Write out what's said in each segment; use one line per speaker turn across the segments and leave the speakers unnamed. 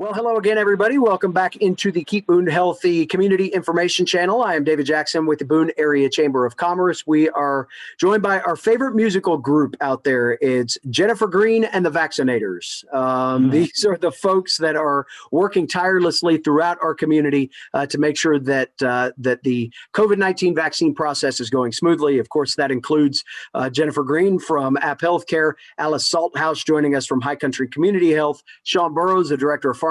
Well, hello again, everybody. Welcome back into the Keep Boone Healthy Community Information Channel. I am David Jackson with the Boone Area Chamber of Commerce. We are joined by our favorite musical group out there. It's Jennifer Greene and the Vaccinators. These are the folks that are working tirelessly throughout our community to make sure that that the COVID-19 vaccine process is going smoothly. Of course, that includes Jennifer Greene from AppHealthCare, Alice Salthouse joining us from High Country Community Health, Sean Burroughs, the Director of Pharmacy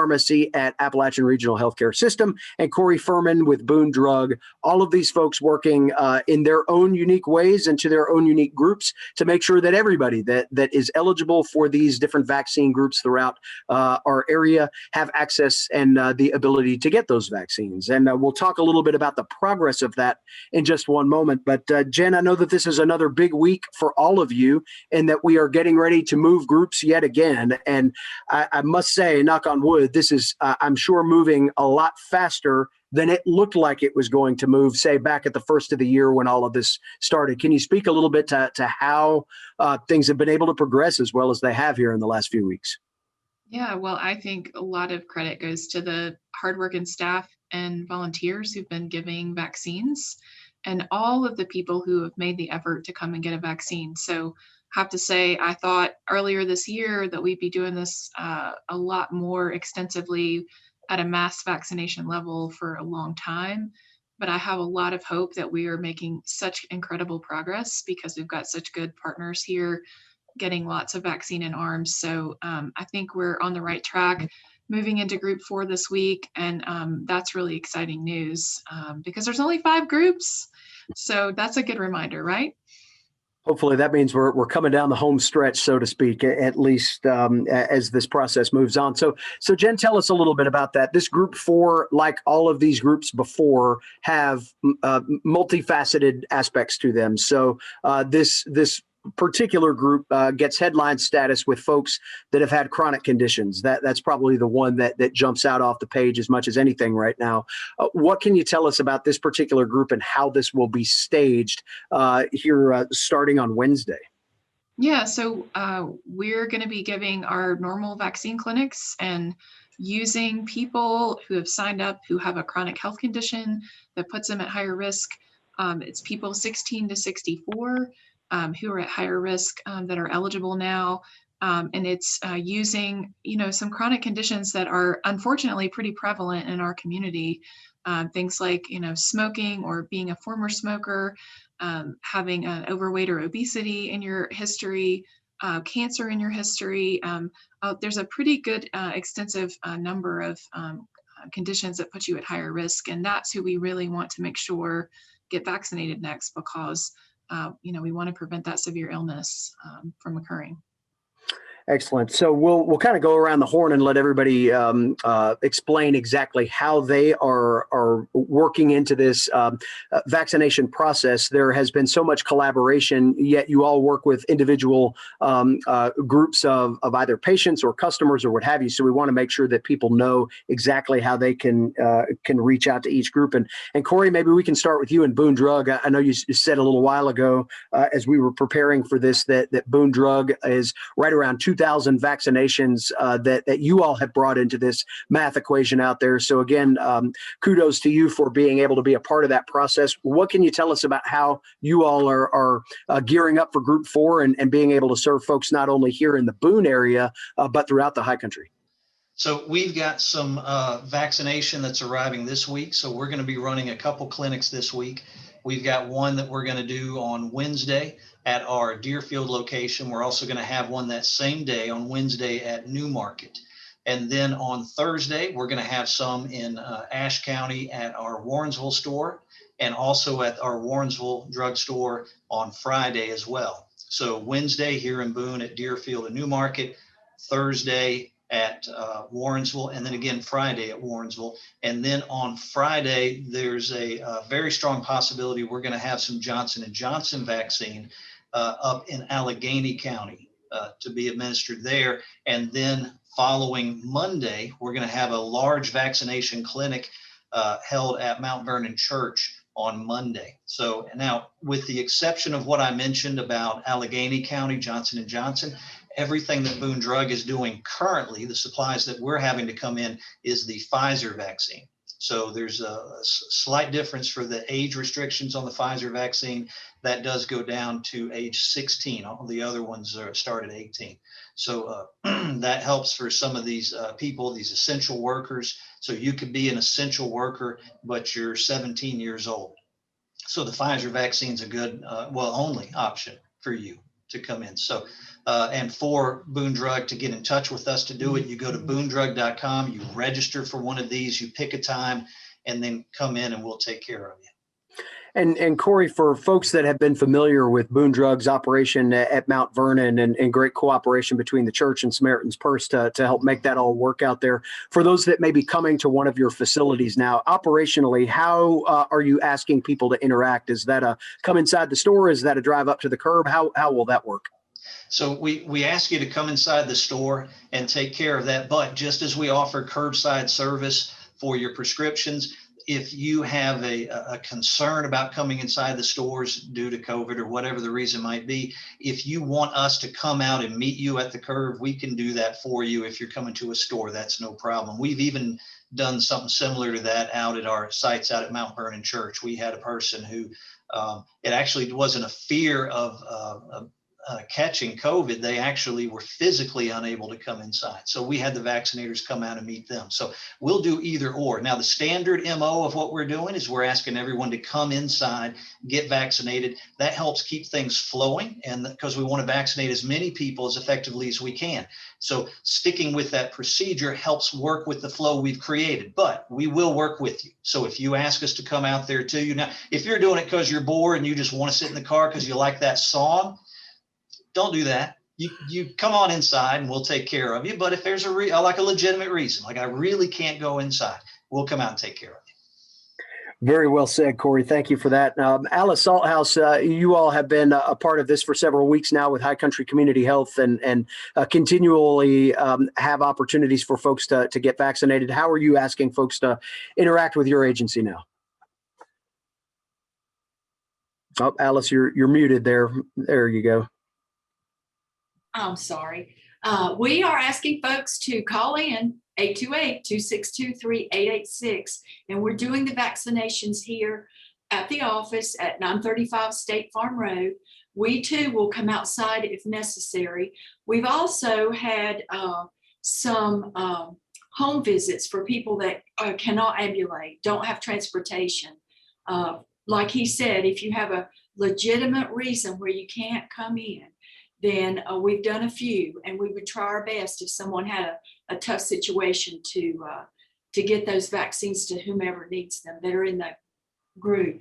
at Appalachian Regional Healthcare System, and Corey Furman with Boone Drug. All of these folks working in their own unique ways and to their own unique groups to make sure that everybody that is eligible for these different vaccine groups throughout our area have access and the ability to get those vaccines. And we'll talk a little bit about the progress of that in just one moment. But Jen, I know that this is another big week for all of you and that we are getting ready to move groups yet again. And I must say, knock on wood, this is, I'm sure, moving a lot faster than it looked like it was going to move, say, back at the first of the year when all of this started. Can you speak a little bit to how things have been able to progress as well as they have here in the last few weeks?
Yeah, well, I think a lot of credit goes to the hardworking staff and volunteers who've been giving vaccines and all of the people who have made the effort to come and get a vaccine. So have to say, I thought earlier this year that we'd be doing this a lot more extensively at a mass vaccination level for a long time. But I have a lot of hope that we are making such incredible progress because we've got such good partners here getting lots of vaccine in arms. So I think we're on the right track moving into group 4 this week. And that's really exciting news because there's only 5 groups. So that's a good reminder, right?
Hopefully that means we're coming down the home stretch, so to speak, at least as this process moves on. So Jen, tell us a little bit about that. This group 4, like all of these groups before, have multifaceted aspects to them. So this particular group gets headline status with folks that have had chronic conditions. That's probably the one that jumps out off the page as much as anything right now. What can you tell us about this particular group and how this will be staged here starting on Wednesday?
Yeah, so we're going to be giving our normal vaccine clinics and using people who have signed up who have a chronic health condition that puts them at higher risk. It's people 16 to 64 who are at higher risk that are eligible now. And it's using, some chronic conditions that are unfortunately pretty prevalent in our community. Things like, smoking or being a former smoker, having overweight or obesity in your history, cancer in your history. There's a pretty good extensive number of conditions that put you at higher risk. And that's who we really want to make sure get vaccinated next because we want to prevent that severe illness from occurring.
Excellent. So we'll kind of go around the horn and let everybody explain exactly how they are working into this vaccination process. There has been so much collaboration, yet you all work with individual groups of either patients or customers or what have you. So we want to make sure that people know exactly how they can reach out to each group. And Corey, maybe we can start with you and Boone Drug. I know you said a little while ago as we were preparing for this that Boone Drug is right around 2,000 vaccinations that you all have brought into this math equation out there. So again, kudos to you for being able to be a part of that process. What can you tell us about how you all are gearing up for Group 4 and being able to serve folks not only here in the Boone area, but throughout the High Country?
So we've got some vaccination that's arriving this week. So we're going to be running a couple clinics this week. We've got one that we're going to do on Wednesday at our Deerfield location. We're also going to have one that same day on Wednesday at Newmarket. And then on Thursday, we're going to have some in Ashe County at our Warrensville store and also at our Warrensville drugstore on Friday as well. So Wednesday here in Boone at Deerfield and Newmarket, Thursday at Warrensville, and then again Friday at Warrensville. And then on Friday, there's a very strong possibility we're going to have some Johnson & Johnson vaccine up in Allegheny County to be administered there. And then following Monday, we're going to have a large vaccination clinic held at Mount Vernon Church on Monday. So now, with the exception of what I mentioned about Allegheny County, Johnson & Johnson, Everything that Boone Drug is doing currently, the supplies that we're having to come in, is the Pfizer vaccine. So there's a slight difference for the age restrictions on the Pfizer vaccine. That does go down to age 16. All the other ones start at 18. So that helps for some of these people, these essential workers. So you could be an essential worker, but you're 17 years old. So the Pfizer vaccine is a good, only option for you to come in. So, and for Boone Drug to get in touch with us to do it, you go to boonedrug.com, you register for one of these, you pick a time, and then come in and we'll take care of you.
And Corey, for folks that have been familiar with Boone Drug's operation at Mount Vernon and great cooperation between the church and Samaritan's Purse to help make that all work out there, for those that may be coming to one of your facilities now, operationally, how are you asking people to interact? Is that a come inside the store? Is that a drive up to the curb? How will that work?
So we ask you to come inside the store and take care of that. But just as we offer curbside service for your prescriptions, if you have a concern about coming inside the stores due to COVID or whatever the reason might be, if you want us to come out and meet you at the curb, we can do that for you. If you're coming to a store, that's no problem. We've even done something similar to that out at our sites out at Mount Vernon Church. We had a person who it actually wasn't a fear of catching COVID. They actually were physically unable to come inside. So we had the vaccinators come out and meet them. So we'll do either or. Now, the standard MO of what we're doing is we're asking everyone to come inside, get vaccinated. That helps keep things flowing, and because we want to vaccinate as many people as effectively as we can. So sticking with that procedure helps work with the flow we've created, but we will work with you. So if you ask us to come out there too, now, if you're doing it because you're bored and you just want to sit in the car because you like that song, don't do that. You come on inside and we'll take care of you. But if there's a legitimate reason, like I really can't go inside, we'll come out and take care of you.
Very well said, Corey. Thank you for that. Alice, Salthouse, you all have been a part of this for several weeks now with High Country Community Health and continually have opportunities for folks to get vaccinated. How are you asking folks to interact with your agency now? Oh, Alice, you're muted there. There you go.
I'm sorry. We are asking folks to call in 828-262-3886, and we're doing the vaccinations here at the office at 935 State Farm Road. We too will come outside if necessary. We've also had some home visits for people that cannot ambulate, don't have transportation. Like he said, if you have a legitimate reason where you can't come in, then we've done a few, and we would try our best if someone had a tough situation to get those vaccines to whomever needs them that are in that group.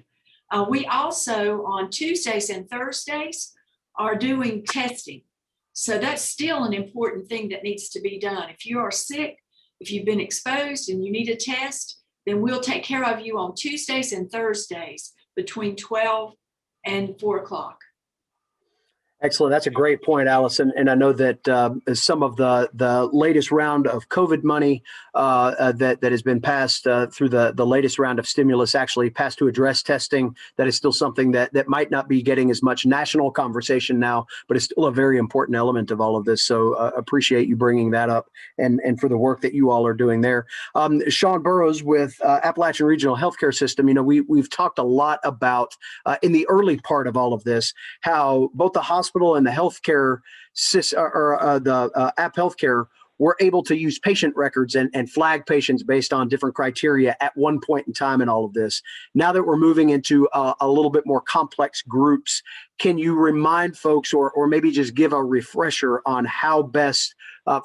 We also, on Tuesdays and Thursdays, are doing testing. So that's still an important thing that needs to be done. If you are sick, if you've been exposed and you need a test, then we'll take care of you on Tuesdays and Thursdays between 12 and 4 o'clock.
Excellent. That's a great point, Allison. And I know that some of the latest round of COVID money that has been passed through the latest round of stimulus actually passed to address testing. That is still something that might not be getting as much national conversation now, but it's still a very important element of all of this. So appreciate you bringing that up and for the work that you all are doing there. Sean Burroughs with Appalachian Regional Healthcare System. You know, we've talked a lot about in the early part of all of this, how both the hospital and the healthcare the AppHealthCare were able to use patient records and flag patients based on different criteria at one point in time in all of this. Now that we're moving into a little bit more complex groups, can you remind folks or maybe just give a refresher on how best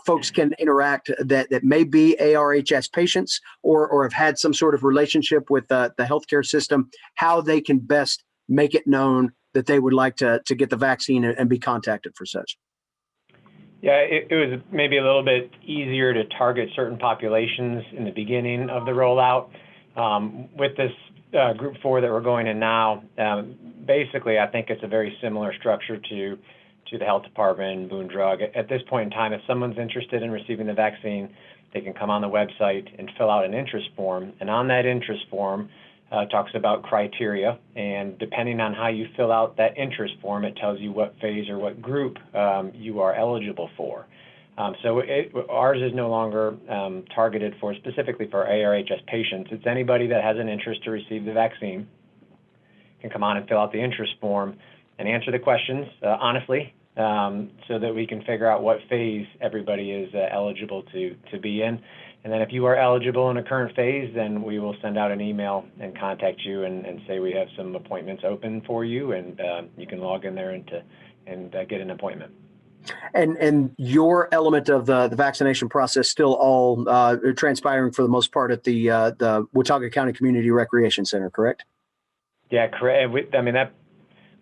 folks can interact that may be ARHS patients or have had some sort of relationship with the healthcare system, how they can best make it known that they would like to get the vaccine and be contacted for such?
Yeah, it was maybe a little bit easier to target certain populations in the beginning of the rollout. With this group 4 that we're going in now, basically I think it's a very similar structure to the health department and Boone Drug. At this point in time, if someone's interested in receiving the vaccine, they can come on the website and fill out an interest form. And on that interest form, talks about criteria, and depending on how you fill out that interest form, it tells you what phase or what group you are eligible for. So ours is no longer targeted for specifically for ARHS patients. It's anybody that has an interest to receive the vaccine can come on and fill out the interest form and answer the questions honestly, so that we can figure out what phase everybody is eligible to be in. And then if you are eligible in a current phase, then we will send out an email and contact you and say we have some appointments open for you, and you can log in there and get an appointment.
And your element of the vaccination process still all transpiring for the most part at the Watauga County Community Recreation Center, correct?
Yeah, correct.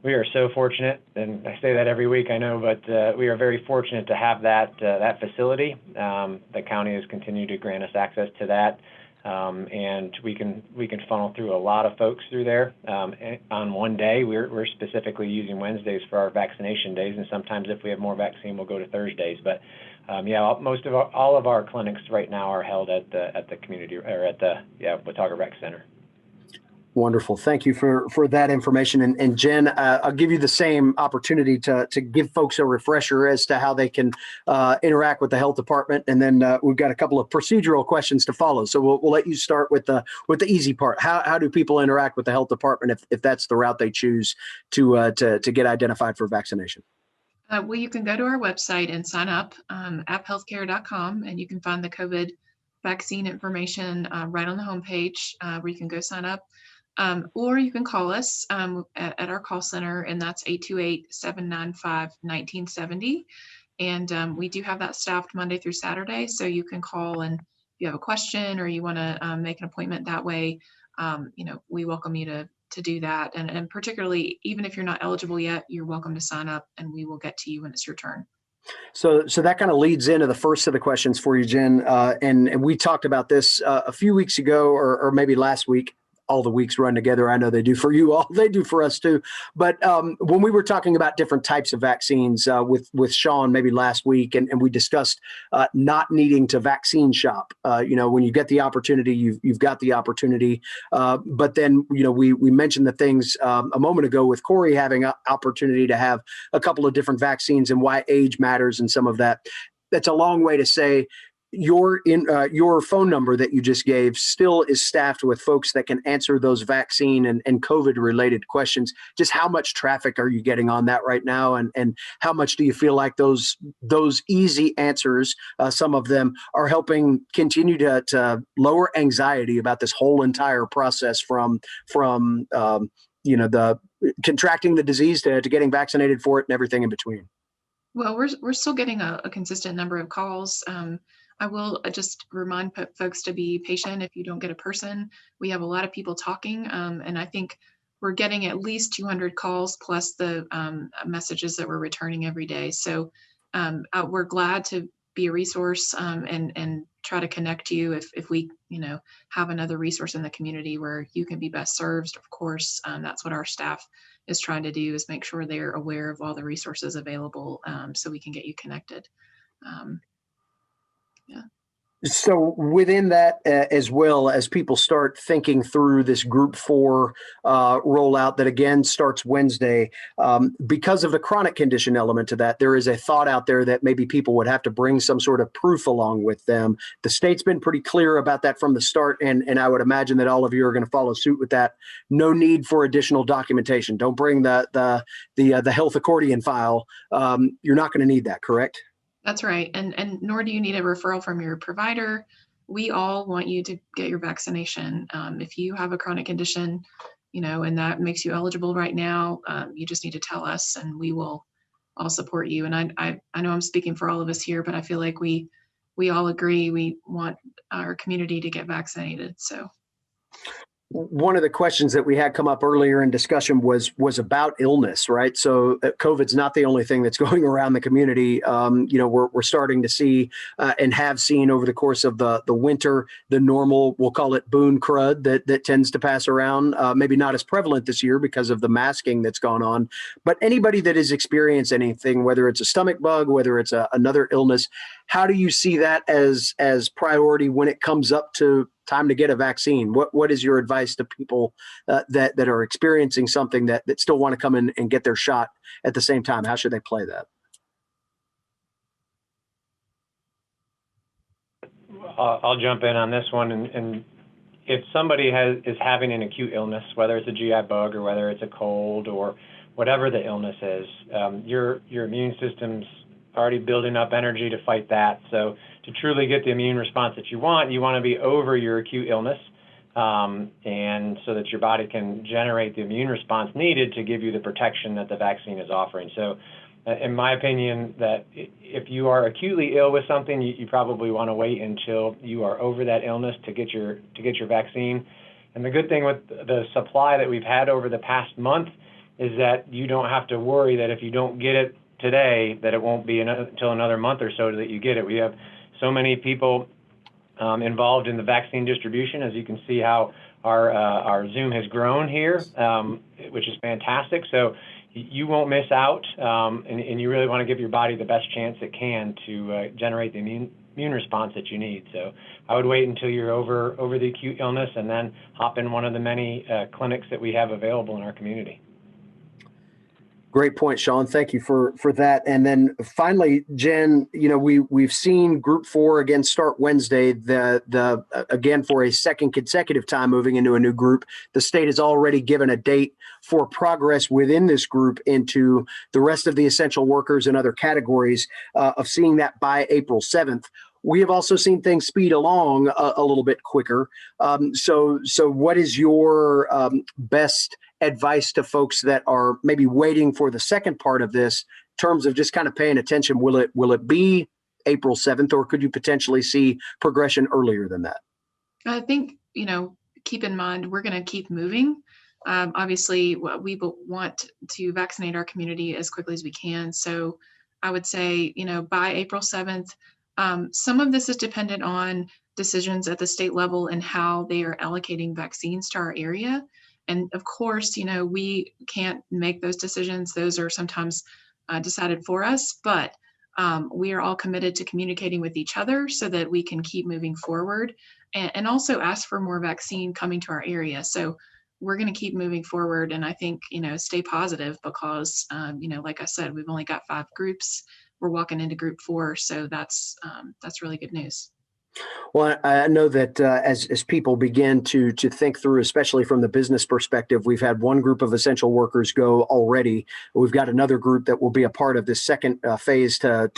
We are so fortunate, and I say that every week, I know, but we are very fortunate to have that facility. The county has continued to grant us access to that, and we can funnel through a lot of folks through there. On one day, we're specifically using Wednesdays for our vaccination days, and sometimes if we have more vaccine, we'll go to Thursdays. But all of our clinics right now are held at the community or at the Watauga Rec Center.
Wonderful. Thank you for that information. And Jen, I'll give you the same opportunity to give folks a refresher as to how they can interact with the health department. And then we've got a couple of procedural questions to follow. So we'll let you start with the easy part. How do people interact with the health department if that's the route they choose to get identified for vaccination?
Well, you can go to our website and sign up, AppHealthCare.com, and you can find the COVID vaccine information right on the homepage where you can go sign up. Or you can call us at our call center, and that's 828-795-1970. And we do have that staffed Monday through Saturday. So you can call, and if you have a question or you want to make an appointment that way, we welcome you to do that. And particularly, even if you're not eligible yet, you're welcome to sign up, and we will get to you when it's your turn.
So that kind of leads into the first of the questions for you, Jen. And we talked about this a few weeks ago, or maybe last week. All the weeks run together. I know they do for you all. They do for us too. But when we were talking about different types of vaccines with Sean maybe last week, and we discussed not needing to vaccine shop. When you get the opportunity, you've got the opportunity. But then we mentioned the things a moment ago with Corey having an opportunity to have a couple of different vaccines and why age matters and some of that. That's a long way to say. Your phone number that you just gave still is staffed with folks that can answer those vaccine and COVID related questions. Just how much traffic are you getting on that right now? And how much do you feel like those easy answers, some of them, are helping continue to lower anxiety about this whole entire process from the contracting the disease to getting vaccinated for it and everything in between?
Well, we're still getting a consistent number of calls. I will just remind folks to be patient if you don't get a person. We have a lot of people talking, and I think we're getting at least 200 calls plus the messages that we're returning every day. So we're glad to be a resource and try to connect you if we have another resource in the community where you can be best served. Of course, that's what our staff is trying to do, is make sure they're aware of all the resources available so we can get you connected. Yeah.
So within that, as well as people start thinking through this Group 4 rollout that again starts Wednesday, because of the chronic condition element to that, there is a thought out there that maybe people would have to bring some sort of proof along with them. The state's been pretty clear about that from the start, and I would imagine that all of you are going to follow suit with that. No need for additional documentation. Don't bring the health accordion file. You're not going to need that, correct?
That's right. And nor do you need a referral from your provider. We all want you to get your vaccination. If you have a chronic condition, and that makes you eligible right now, you just need to tell us, and we will all support you. And I know I'm speaking for all of us here, but I feel like we all agree we want our community to get vaccinated. So.
One of the questions that we had come up earlier in discussion was about illness, right? So COVID's not the only thing that's going around the community. We're starting to see and have seen over the course of the winter, the normal, we'll call it Boone crud that tends to pass around. Maybe not as prevalent this year because of the masking that's gone on. But anybody that has experienced anything, whether it's a stomach bug, whether it's another illness, how do you see that as priority when it comes up to time to get a vaccine. What is your advice to people that are experiencing something that still want to come in and get their shot at the same time? How should they play that?
I'll jump in on this one. And if somebody is having an acute illness, whether it's a GI bug or whether it's a cold or whatever the illness is, your immune system's already building up energy to fight that. So to truly get the immune response that you want to be over your acute illness, and so that your body can generate the immune response needed to give you the protection that the vaccine is offering. So in my opinion, that if you are acutely ill with something, you probably want to wait until you are over that illness to get your vaccine. And the good thing with the supply that we've had over the past month is that you don't have to worry that if you don't get it today, that it won't be until another month or so that you get it. We have so many people involved in the vaccine distribution. As you can see how our Zoom has grown here, which is fantastic. So you won't miss out, and you really want to give your body the best chance it can to generate the immune response that you need. So I would wait until you're over the acute illness and then hop in one of the many clinics that we have available in our community.
Great point, Sean. Thank you for that. And then finally, Jen, we've seen Group 4 again start Wednesday. The again for a second consecutive time moving into a new group. The state has already given a date for progress within this group into the rest of the essential workers and other categories of seeing that by April 7th. We have also seen things speed along a little bit quicker. So what is your best advice to folks that are maybe waiting for the second part of this in terms of just kind of paying attention? Will it be April 7th, or could you potentially see progression earlier than that?
I think, keep in mind, we're going to keep moving. Obviously, we want to vaccinate our community as quickly as we can. So I would say, by April 7th, some of this is dependent on decisions at the state level and how they are allocating vaccines to our area. And of course, we can't make those decisions. Those are sometimes decided for us, but we are all committed to communicating with each other so that we can keep moving forward and also ask for more vaccine coming to our area. So we're going to keep moving forward. And I think, stay positive because, like I said, we've only got 5 groups. We're walking into Group 4. So that's really good news.
Well, I know that as people begin to think through, especially from the business perspective, we've had one group of essential workers go already. We've got another group that will be a part of this second phase to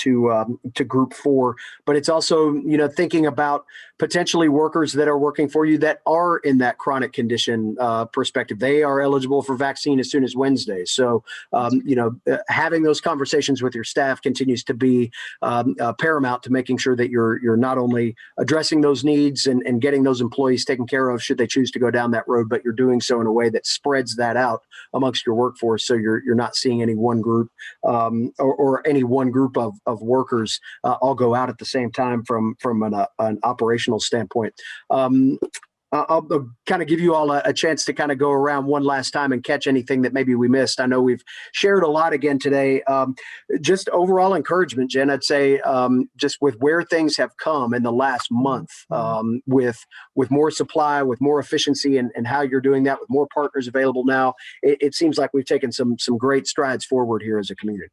Group 4. But it's also, thinking about potentially workers that are working for you that are in that chronic condition perspective. They are eligible for vaccine as soon as Wednesday. So, having those conversations with your staff continues to be paramount to making sure that you're not only addressing those needs and getting those employees taken care of should they choose to go down that road, but you're doing so in a way that spreads that out amongst your workforce. So you're not seeing any one group or any one group of workers all go out at the same time from an operational standpoint. I'll kind of give you all a chance to kind of go around one last time and catch anything that maybe we missed. I know we've shared a lot again today. Just overall encouragement, Jen, I'd say just with where things have come in the last month, with more supply, with more efficiency and how you're doing that, with more partners available now, it seems like we've taken some great strides forward here as a community.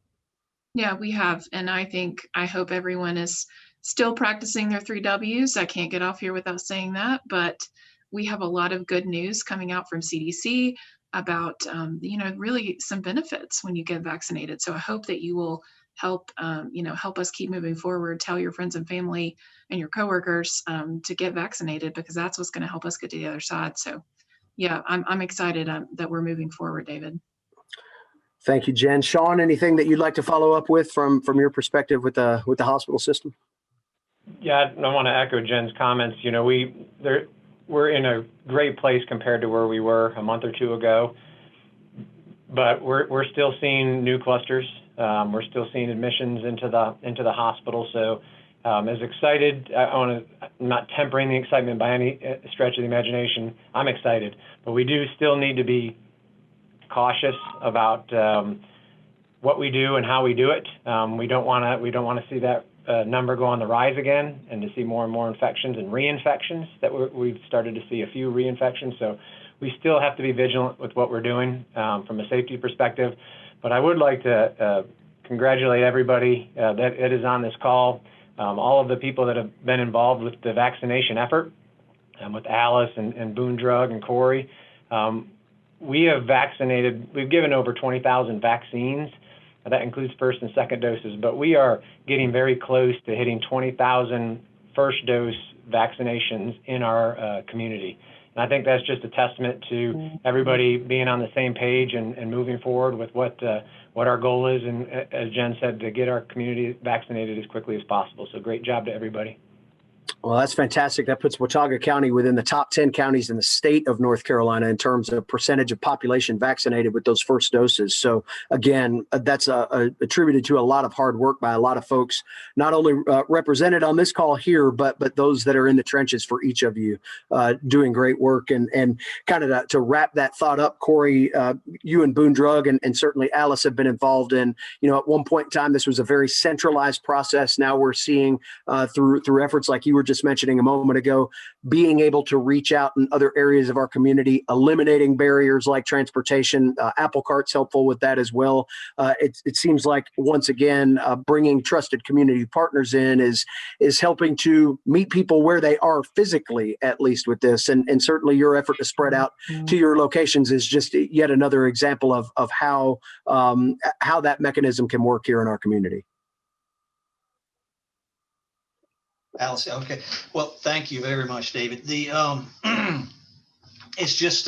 Yeah, we have. And I hope everyone is still practicing their 3 Ws. I can't get off here without saying that, but we have a lot of good news coming out from CDC about, really some benefits when you get vaccinated. So I hope that you will help us keep moving forward. Tell your friends and family and your coworkers to get vaccinated, because that's what's going to help us get to the other side. So yeah, I'm excited that we're moving forward, David.
Thank you, Jen. Sean, anything that you'd like to follow up with from your perspective with the hospital system?
Yeah, I want to echo Jen's comments. We're in a great place compared to where we were a month or 2 ago, but we're still seeing new clusters. We're still seeing admissions into the hospital. So as excited, I'm not tempering the excitement by any stretch of the imagination. I'm excited, but we do still need to be cautious about what we do and how we do it. We don't want to see that number go on the rise again and to see more and more infections and reinfections that we've started to see a few reinfections. So we still have to be vigilant with what we're doing from a safety perspective. But I would like to congratulate everybody that is on this call, all of the people that have been involved with the vaccination effort, with Alice and Boone Drug and Corey. We have vaccinated, we've given over 20,000 vaccines. That includes first and second doses, but we are getting very close to hitting 20,000 first dose vaccinations in our community. And I think that's just a testament to everybody being on the same page and moving forward with what our goal is. And as Jen said, to get our community vaccinated as quickly as possible. So great job to everybody.
Well, that's fantastic. That puts Watauga County within the top 10 counties in the state of North Carolina in terms of percentage of population vaccinated with those first doses. So again, that's attributed to a lot of hard work by a lot of folks, not only represented on this call here, but those that are in the trenches for each of you, doing great work. And kind of to wrap that thought up, Corey, you and Boone Drug and certainly Alice have been involved in, at one point in time, this was a very centralized process. Now we're seeing through efforts like you were just mentioning a moment ago, being able to reach out in other areas of our community, eliminating barriers like transportation. Apple Cart's helpful with that as well. It seems like, once again, bringing trusted community partners in is helping to meet people where they are physically, at least with this. And certainly your effort to spread out to your locations is just yet another example of how that mechanism can work here in our community.
Alice, okay. Well, thank you very much, David. It's just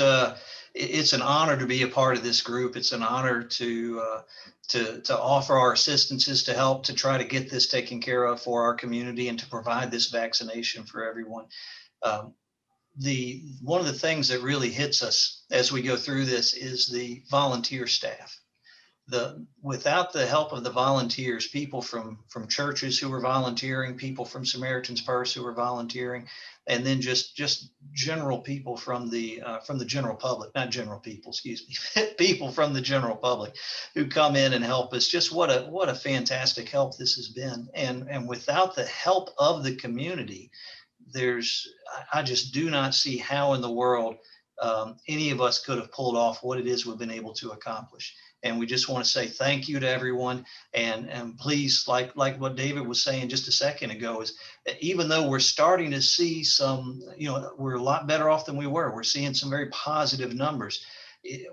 it's an honor to be a part of this group. It's an honor to offer our assistances to help to try to get this taken care of for our community and to provide this vaccination for everyone. One of the things that really hits us as we go through this is the volunteer staff. Without the help of the volunteers, people from churches who were volunteering, people from Samaritan's Purse who were volunteering, and then just general people from the general public, not general people, excuse me, people from the general public who come in and help us. Just what a fantastic help this has been. And without the help of the community, I just do not see how in the world any of us could have pulled off what it is we've been able to accomplish. And we just want to say thank you to everyone. And please, like what David was saying just a second ago, is that even though we're starting to see some, we're a lot better off than we were. We're seeing some very positive numbers.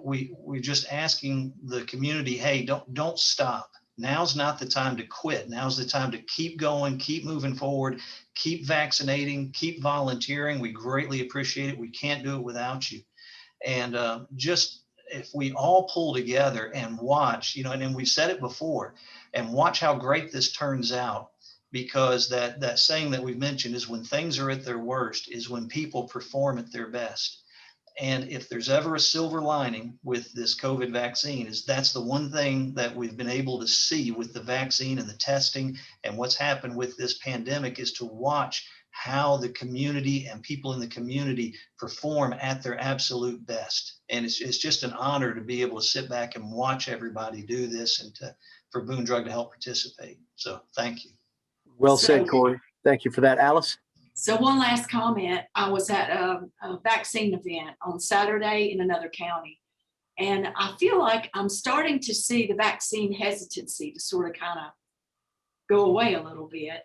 We're just asking the community, hey, don't stop. Now's not the time to quit. Now's the time to keep going, keep moving forward, keep vaccinating, keep volunteering. We greatly appreciate it. We can't do it without you. And if we all pull together and watch, and we've said it before, and watch how great this turns out, because that saying that we've mentioned is when things are at their worst is when people perform at their best. And if there's ever a silver lining with this COVID vaccine, is that's the one thing that we've been able to see with the vaccine and the testing and what's happened with this pandemic, is to watch how the community and people in the community perform at their absolute best. And it's just an honor to be able to sit back and watch everybody do this, and for Boone Drug to help participate. So thank you.
Well said, Corey. Thank you for that. Alice?
So one last comment. I was at a vaccine event on Saturday in another county, and I feel like I'm starting to see the vaccine hesitancy to sort of kind of go away a little bit.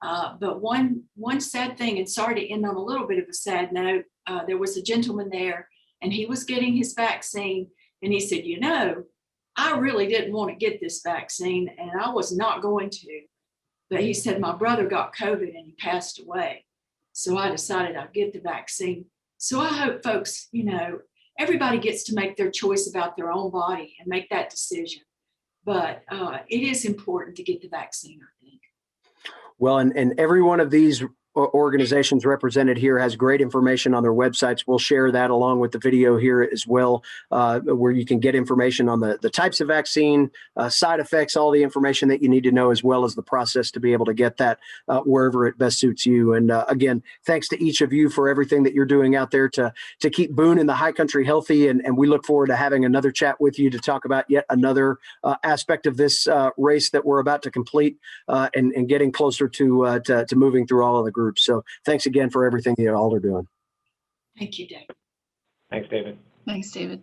But one sad thing, and sorry to end on a little bit of a sad note, there was a gentleman there, and he was getting his vaccine, and he said, I really didn't want to get this vaccine, and I was not going to. But he said, my brother got COVID and he passed away. So I decided I'd get the vaccine. So I hope folks, everybody gets to make their choice about their own body and make that decision. But it is important to get the vaccine, I think.
Well, and every one of these organizations represented here has great information on their websites. We'll share that along with the video here as well, where you can get information on the types of vaccine, side effects, all the information that you need to know, as well as the process to be able to get that wherever it best suits you. And again, thanks to each of you for everything that you're doing out there to keep Boone and the high country healthy. And we look forward to having another chat with you to talk about yet another aspect of this race that we're about to complete, and getting closer to moving through all of the groups. So thanks again for everything you all are doing.
Thank you, Dave.
Thanks, David.
Thanks, David.